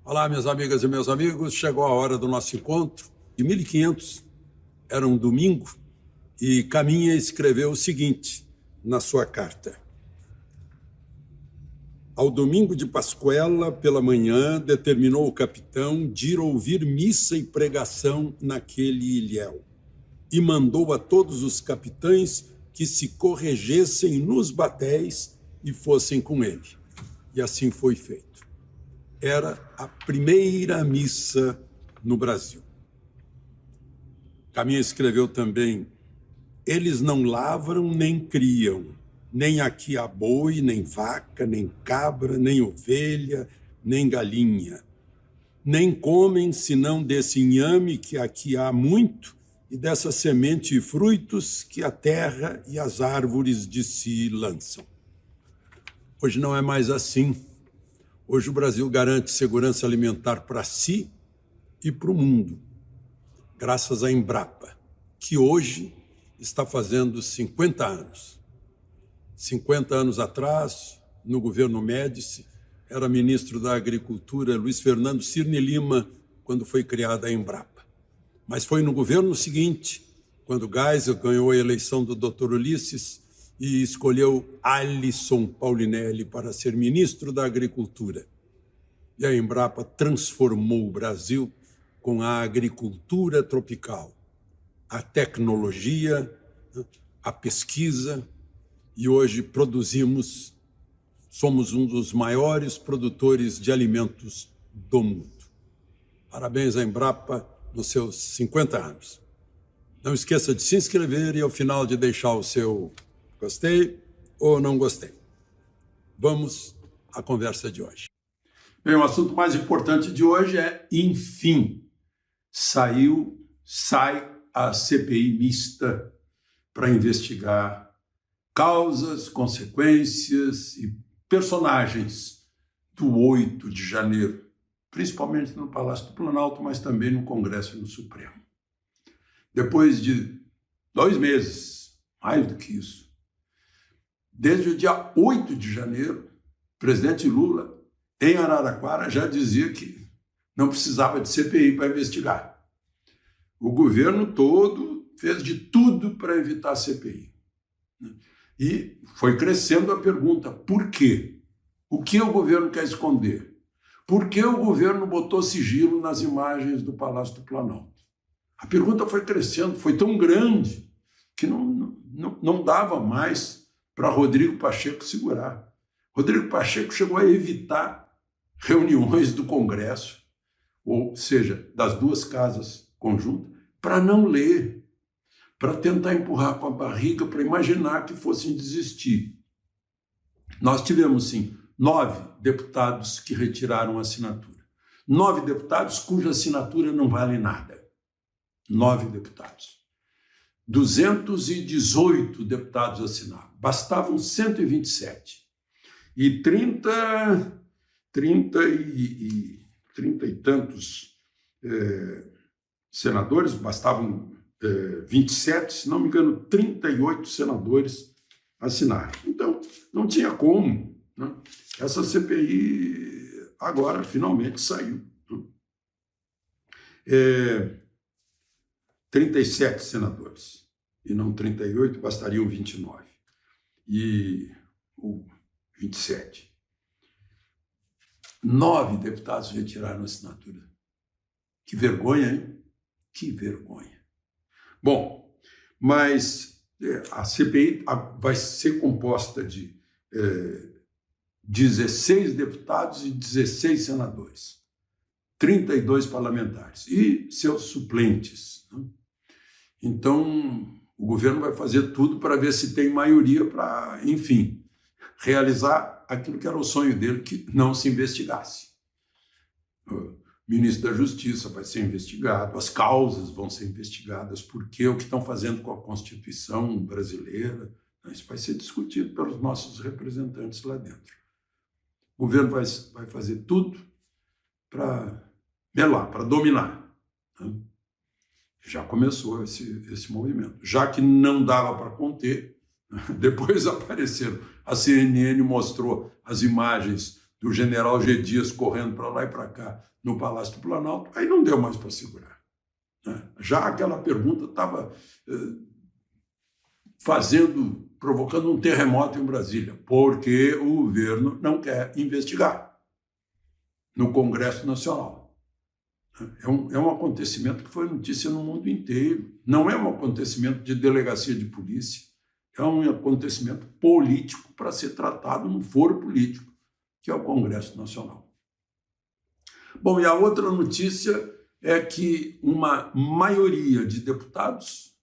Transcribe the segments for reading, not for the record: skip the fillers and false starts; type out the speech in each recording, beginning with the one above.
Olá, minhas amigas e meus amigos, chegou a hora do nosso encontro. Em 1500, era um domingo, e Caminha escreveu o seguinte na sua carta. Ao domingo de Pascuela, pela manhã, determinou o capitão de ir ouvir missa e pregação naquele ilhéu, e mandou a todos os capitães que se corregessem nos batéis e fossem com ele. E assim foi feito. Era a primeira missa no Brasil. Caminha escreveu também: eles não lavram nem criam, nem aqui há boi, nem vaca, nem cabra, nem ovelha, nem galinha. Nem comem senão desse inhame que aqui há muito e dessa semente e frutos que a terra e as árvores de si lançam. Hoje não é mais assim. Hoje o Brasil garante segurança alimentar para si e para o mundo, graças à Embrapa, que hoje está fazendo 50 anos. 50 anos atrás, no governo Médici, era ministro da Agricultura Luiz Fernando Cirne Lima, quando foi criada a Embrapa. Mas foi no governo seguinte, quando Geisel ganhou a eleição do Dr. Ulisses e escolheu Alisson Paulinelli para ser ministro da Agricultura. E a Embrapa transformou o Brasil com a agricultura tropical, a tecnologia, a pesquisa, e hoje somos um dos maiores produtores de alimentos do mundo. Parabéns à Embrapa nos seus 50 anos. Não esqueça de se inscrever e, ao final, de deixar o seu gostei ou não gostei. Vamos à conversa de hoje. Bem, o assunto mais importante de hoje é, enfim, sai a CPI mista para investigar causas, consequências e personagens do 8 de janeiro, principalmente no Palácio do Planalto, mas também no Congresso e no Supremo. Depois de 2 meses, mais do que isso, desde o dia 8 de janeiro, o presidente Lula, em Araraquara, já dizia que não precisava de CPI para investigar. O governo todo fez de tudo para evitar a CPI. E foi crescendo a pergunta: por quê? O que o governo quer esconder? Por que o governo botou sigilo nas imagens do Palácio do Planalto? A pergunta foi crescendo, foi tão grande que não dava mais para Rodrigo Pacheco segurar. Rodrigo Pacheco chegou a evitar reuniões do Congresso, ou seja, das duas casas conjuntas, para não ler, para tentar empurrar com a barriga, para imaginar que fossem desistir. Nós tivemos, sim, 9 deputados que retiraram a assinatura. 9 deputados cuja assinatura não vale nada. 9 deputados. 218 deputados assinaram. Bastavam 127. E 30 e tantos senadores, bastavam 27, se não me engano, 38 senadores assinarem. Então, não tinha como, né? Essa CPI agora finalmente saiu. 37 senadores, e não 38, bastariam 29. Ou 27. 9 deputados retiraram a assinatura. Que vergonha, hein? Que vergonha. Bom, mas a CPI vai ser composta de 16 deputados e 16 senadores, 32 parlamentares e seus suplentes, né? Então, o governo vai fazer tudo para ver se tem maioria para, enfim, realizar aquilo que era o sonho dele, que não se investigasse. O ministro da Justiça vai ser investigado, as causas vão ser investigadas, porque o que estão fazendo com a Constituição brasileira, isso vai ser discutido pelos nossos representantes lá dentro. O governo vai fazer tudo para melar, para dominar, né? Já começou esse movimento. Já que não dava para conter, depois apareceram. A CNN mostrou as imagens do general G. Dias correndo para lá e para cá no Palácio do Planalto, aí não deu mais para segurar. Né? Já aquela pergunta estava provocando um terremoto em Brasília, porque o governo não quer investigar no Congresso Nacional. É um acontecimento que foi notícia no mundo inteiro. Não é um acontecimento de delegacia de polícia, é um acontecimento político para ser tratado no foro político, que é o Congresso Nacional. Bom, e a outra notícia é que uma maioria de deputados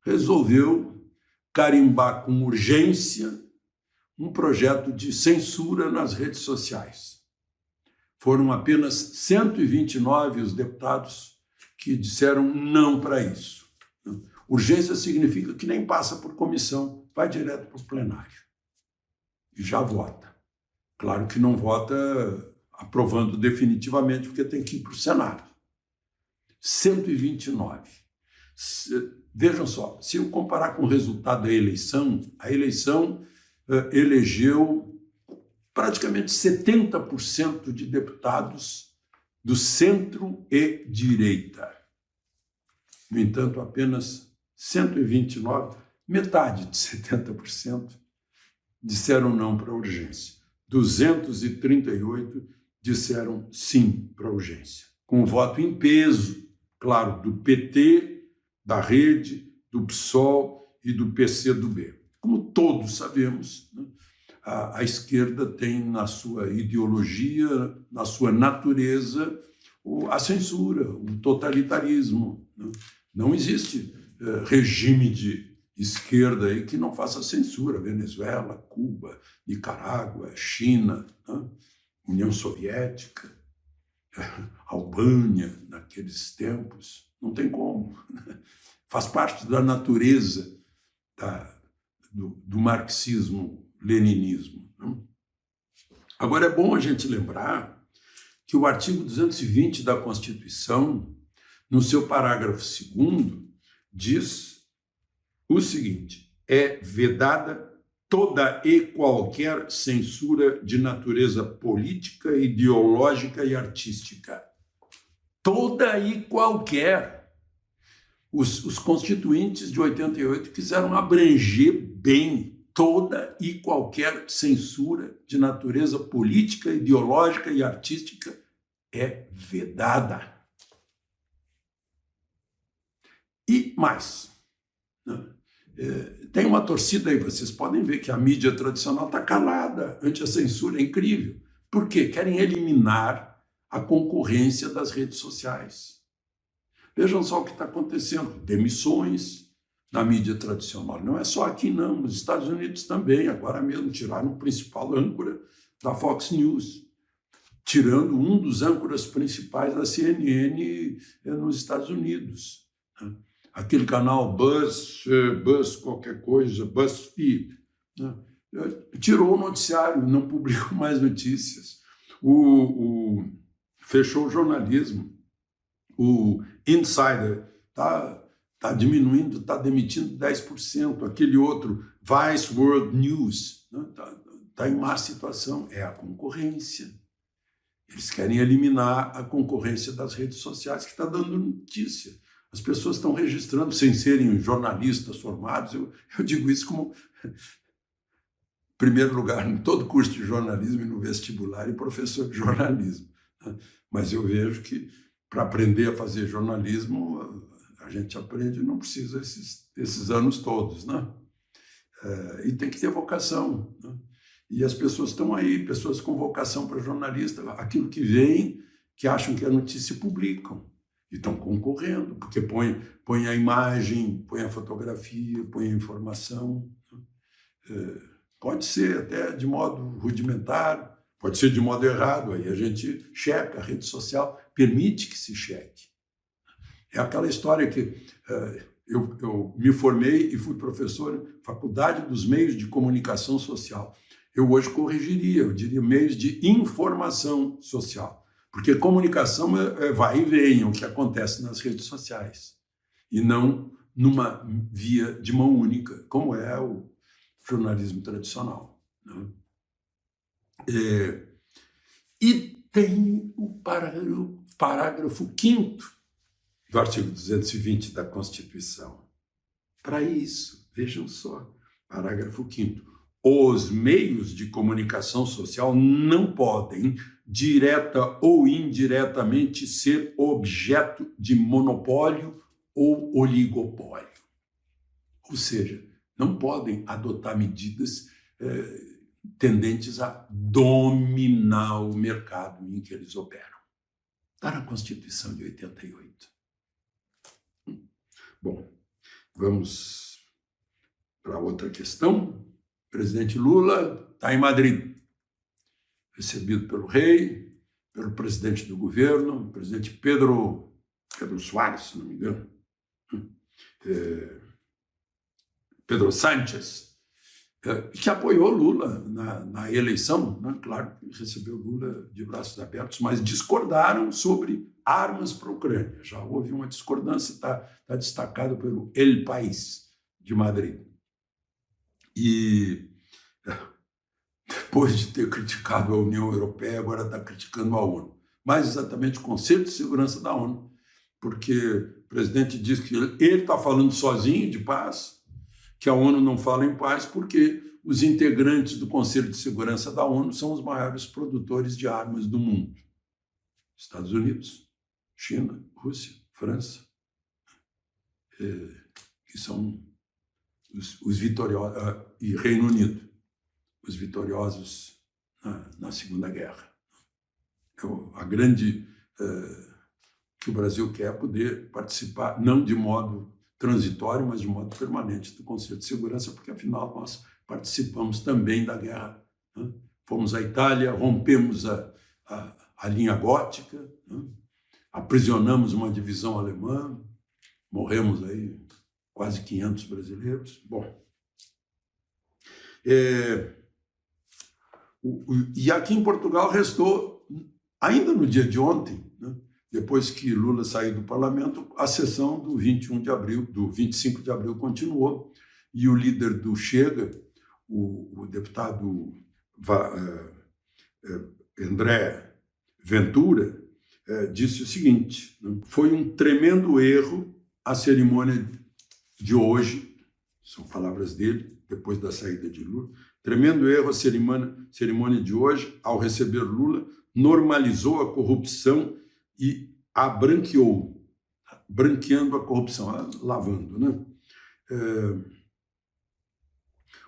resolveu carimbar com urgência um projeto de censura nas redes sociais. Foram apenas 129 os deputados que disseram não para isso. Urgência significa que nem passa por comissão, vai direto para o plenário e já vota. Claro que não vota aprovando definitivamente, porque tem que ir para o Senado. 129. Vejam só, se eu comparar com o resultado da eleição, a eleição elegeu praticamente 70% de deputados do centro e direita. No entanto, apenas 129, metade de 70%, disseram não para a urgência. 238 disseram sim para a urgência, com o voto em peso, claro, do PT, da Rede, do PSOL e do PCdoB. Como todos sabemos, né, a esquerda tem na sua ideologia, na sua natureza, a censura, o totalitarismo. Né? Não existe regime de esquerda aí que não faça censura. Venezuela, Cuba, Nicarágua, China, né? União Soviética, Albânia, naqueles tempos. Não tem como. Faz parte da natureza do marxismo-leninismo. Né? Agora, é bom a gente lembrar que o artigo 220 da Constituição, no seu parágrafo 2º, diz o seguinte: é vedada toda e qualquer censura de natureza política, ideológica e artística. Toda e qualquer. Os constituintes de 88 quiseram abranger bem toda e qualquer censura de natureza política, ideológica e artística é vedada. E mais, né? Tem uma torcida aí, vocês podem ver que a mídia tradicional está calada ante a censura, é incrível. Por quê? Querem eliminar a concorrência das redes sociais. Vejam só o que está acontecendo, demissões na mídia tradicional. Não é só aqui não, nos Estados Unidos também. Agora mesmo tiraram o principal âncora da Fox News, tirando um dos âncoras principais da CNN nos Estados Unidos. Aquele canal Buzz qualquer coisa, BuzzFeed, né? Tirou o noticiário, não publicou mais notícias. Fechou o jornalismo. O Insider está diminuindo, está demitindo 10%. Aquele outro, Vice World News, está em má situação. É a concorrência. Eles querem eliminar a concorrência das redes sociais, que está dando notícia. As pessoas estão registrando sem serem jornalistas formados. Eu digo isso como primeiro lugar em todo curso de jornalismo e no vestibular e professor de jornalismo. Mas eu vejo que para aprender a fazer jornalismo, a gente aprende, não precisa esses anos todos, né? E tem que ter vocação, né? E as pessoas estão aí, pessoas com vocação para jornalista, aquilo que vem, que acham que é notícia, publicam. E estão concorrendo, porque põe a imagem, põe a fotografia, põe a informação. Pode ser até de modo rudimentar, pode ser de modo errado, aí a gente checa, a rede social permite que se cheque. É aquela história que eu me formei e fui professor na Faculdade dos Meios de Comunicação Social. Eu hoje corrigiria, eu diria meios de informação social, porque comunicação vai e vem, é o que acontece nas redes sociais, e não numa via de mão única, como é o jornalismo tradicional, né? E tem o parágrafo 5º do artigo 220 da Constituição. Para isso, vejam só, parágrafo 5º. Os meios de comunicação social não podem, direta ou indiretamente, ser objeto de monopólio ou oligopólio. Ou seja, não podem adotar medidas tendentes a dominar o mercado em que eles operam. Está na Constituição de 88. Bom, vamos para outra questão. O presidente Lula está em Madrid, recebido pelo rei, pelo presidente do governo, o presidente Pedro Soares, se não me engano, Pedro Sánchez, que apoiou Lula na eleição, né? Claro que recebeu Lula de braços abertos, mas discordaram sobre armas para a Ucrânia. Já houve uma discordância, está destacado pelo El País de Madrid. E depois de ter criticado a União Europeia, agora está criticando a ONU. Mais exatamente o Conselho de Segurança da ONU, porque o presidente diz que ele está falando sozinho de paz, que a ONU não fala em paz porque os integrantes do Conselho de Segurança da ONU são os maiores produtores de armas do mundo. Estados Unidos, China, Rússia, França, que são os vitoriosos, e Reino Unido, os vitoriosos na Segunda Guerra. Então, a grande que o Brasil quer é poder participar, não de modo transitório, mas de modo permanente do Conselho de Segurança, porque, afinal, nós participamos também da guerra. Né? Fomos à Itália, rompemos a linha gótica, né? Aprisionamos uma divisão alemã, morremos aí quase 500 brasileiros. Bom, e aqui em Portugal restou, ainda no dia de ontem, né? Depois que Lula saiu do parlamento, a sessão do 21 de abril, do 25 de abril continuou, e o líder do Chega, o deputado André Ventura, disse o seguinte: né? Foi um tremendo erro a cerimônia de hoje, são palavras dele, depois da saída de Lula, tremendo erro a cerimônia de hoje, ao receber Lula, normalizou a corrupção e a branqueando a corrupção, lavando, né?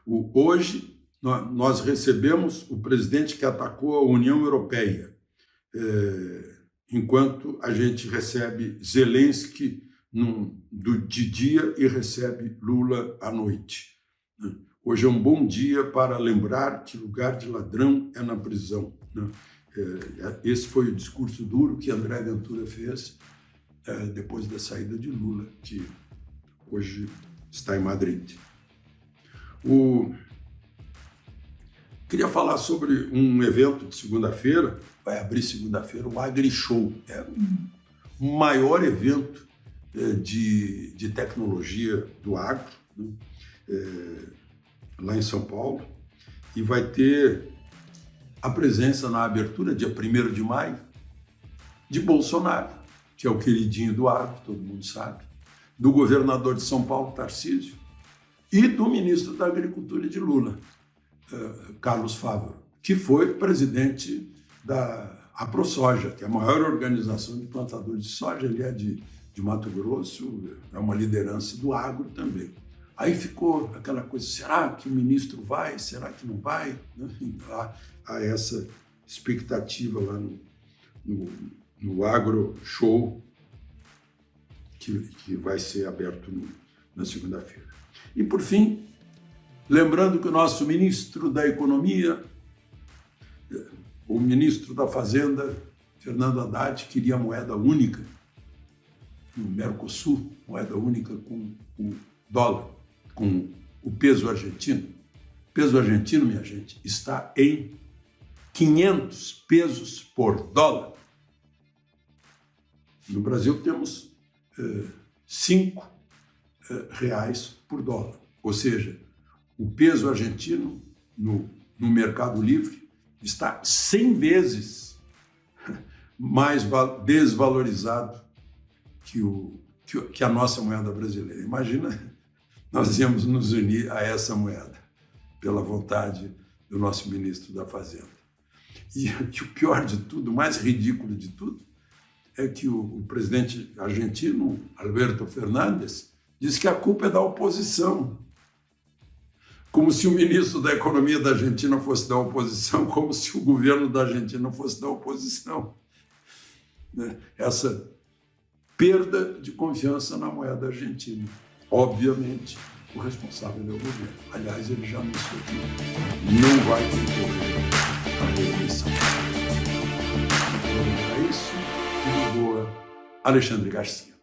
Hoje, nós recebemos o presidente que atacou a União Europeia, enquanto a gente recebe Zelensky de dia e recebe Lula à noite. Hoje é um bom dia para lembrar que lugar de ladrão é na prisão, né? Esse foi o discurso duro que André Ventura fez depois da saída de Lula, que hoje está em Madrid. Queria falar sobre um evento de segunda-feira, vai abrir segunda-feira, o AgriShow. É o maior evento de tecnologia do agro, né? Lá em São Paulo, e vai ter a presença na abertura, dia 1º de maio, de Bolsonaro, que é o queridinho do agro, todo mundo sabe, do governador de São Paulo, Tarcísio, e do ministro da Agricultura de Lula, Carlos Fávaro, que foi presidente da AproSoja, que é a maior organização de plantadores de soja. Ele é de Mato Grosso, é uma liderança do agro também. Aí ficou aquela coisa, será que o ministro vai, será que não vai? Há essa expectativa lá no AgriShow, que vai ser aberto na segunda-feira. E, por fim, lembrando que o nosso ministro da Economia, o ministro da Fazenda, Fernando Haddad, queria moeda única no Mercosul, moeda única com o dólar, com o peso argentino. O peso argentino, minha gente, está em 500 pesos por dólar. No Brasil temos 5 reais por dólar. Ou seja, o peso argentino no mercado livre está 100 vezes mais desvalorizado que a nossa moeda brasileira. Imagina, nós íamos nos unir a essa moeda, pela vontade do nosso ministro da Fazenda. E o pior de tudo, o mais ridículo de tudo, é que o presidente argentino, Alberto Fernandes, diz que a culpa é da oposição. Como se o ministro da Economia da Argentina fosse da oposição, como se o governo da Argentina fosse da oposição. Essa perda de confiança na moeda argentina. Obviamente, o responsável é o governo. Aliás, ele já anunciou que não vai concorrer à reeleição. Então, é isso. Uma boa, Alexandre Garcia.